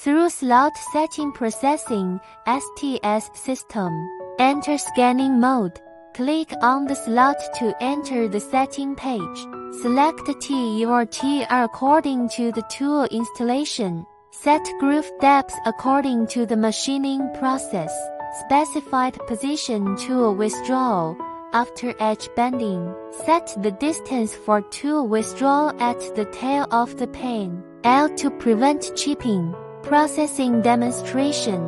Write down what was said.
Through Slot Setting Processing (STS) system, enter scanning mode. Click on the slot to enter the setting page. Select T or TR according to the tool installation. Set groove depth according to the machining process. Specified position tool withdrawal. After edge bending, set the distance for tool withdrawal at the tail of the pen. L to prevent chipping. Processing demonstration.